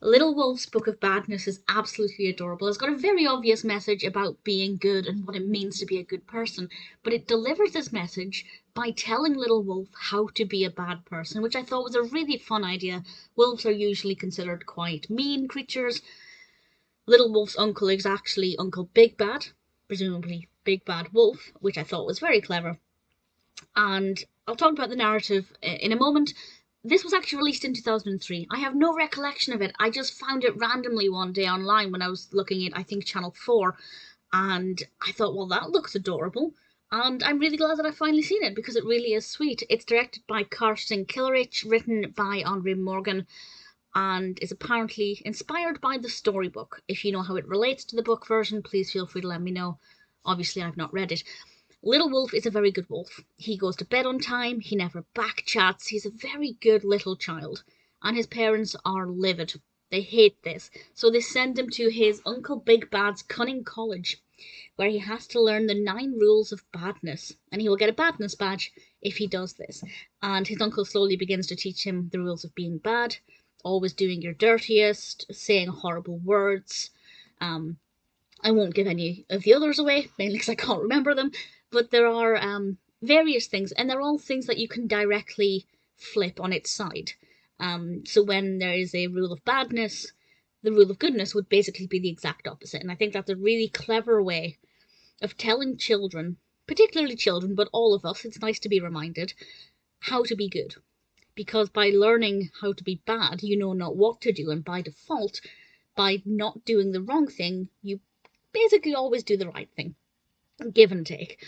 Little Wolf's Book of Badness is absolutely adorable. It's got a very obvious message about being good and what it means to be a good person, but it delivers this message by telling Little Wolf how to be a bad person, which I thought was a really fun idea. Wolves are usually considered quite mean creatures. Little Wolf's uncle is actually Uncle Bigbad, presumably Big Bad Wolf, which I thought was very clever. And I'll talk about the narrative in a moment. This was actually released in 2003. I have no recollection of it. I just found it randomly one day online when I was looking at, I think, Channel 4. And I thought, well, that looks adorable. And I'm really glad that I've finally seen it because it really is sweet. It's directed by Karsten Kiilerich, written by Andre Morgan, and is apparently inspired by the storybook. If you know how it relates to the book version, please feel free to let me know. Obviously, I've not read it. Little Wolf is a very good wolf. He goes to bed on time, he never backchats, he's a very good little child. And his parents are livid. They hate this. So they send him to his Uncle Bigbad's cunning college, where he has to learn the 9 rules of badness. And he will get a badness badge if he does this. And his uncle slowly begins to teach him the rules of being bad, always doing your dirtiest, saying horrible words. I won't give any of the others away, mainly because I can't remember them. But there are various things, and they're all things that you can directly flip on its side. So when there is a rule of badness, the rule of goodness would basically be the exact opposite. And I think that's a really clever way of telling children, particularly children, but all of us, it's nice to be reminded, how to be good. Because by learning how to be bad, you know not what to do, and by default, by not doing the wrong thing, you basically always do the right thing. Give and take.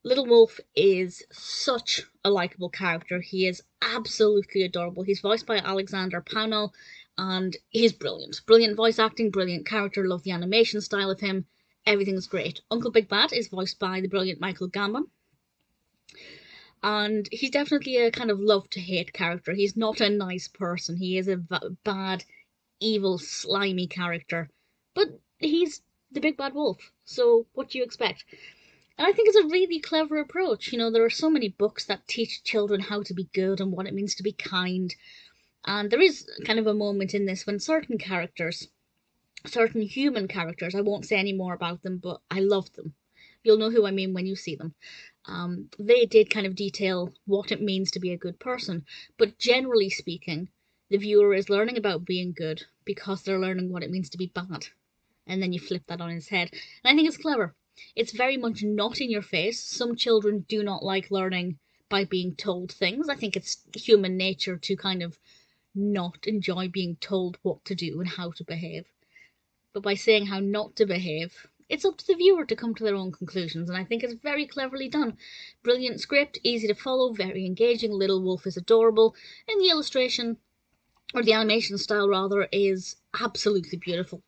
Little Wolf is such a likeable character. He is absolutely adorable. He's voiced by Alexander Pownall, and he's brilliant. Brilliant voice acting, brilliant character. Love the animation style of him. Everything's great. Uncle Bigbad is voiced by the brilliant Michael Gambon, and he's definitely a kind of love-to-hate character. He's not a nice person. He is a bad, evil, slimy character, but he's the Big Bad Wolf, so what do you expect? And I think it's a really clever approach. You know, there are so many books that teach children how to be good and what it means to be kind. And there is kind of a moment in this when certain characters, certain human characters, I won't say any more about them, but I love them. You'll know who I mean when you see them. They did kind of detail what it means to be a good person. But generally speaking, the viewer is learning about being good because they're learning what it means to be bad. And then you flip that on its head. And I think it's clever. It's very much not in your face. Some children do not like learning by being told things. I think it's human nature to kind of not enjoy being told what to do and how to behave. But by saying how not to behave, it's up to the viewer to come to their own conclusions, and I think it's very cleverly done. Brilliant script, easy to follow, very engaging. Little Wolf is adorable, and the illustration, or the animation style rather, is absolutely beautiful.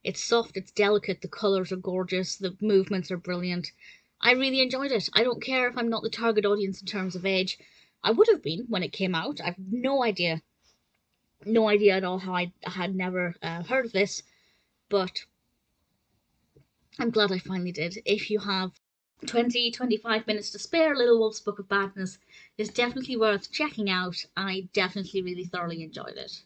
It's soft, it's delicate, the colours are gorgeous, the movements are brilliant. I really enjoyed it. I don't care if I'm not the target audience in terms of age. I would have been when it came out. I've no idea at all how I had never heard of this, but I'm glad I finally did. If you have 20-25 minutes to spare, Little Wolf's Book of Badness is definitely worth checking out. I definitely really thoroughly enjoyed it.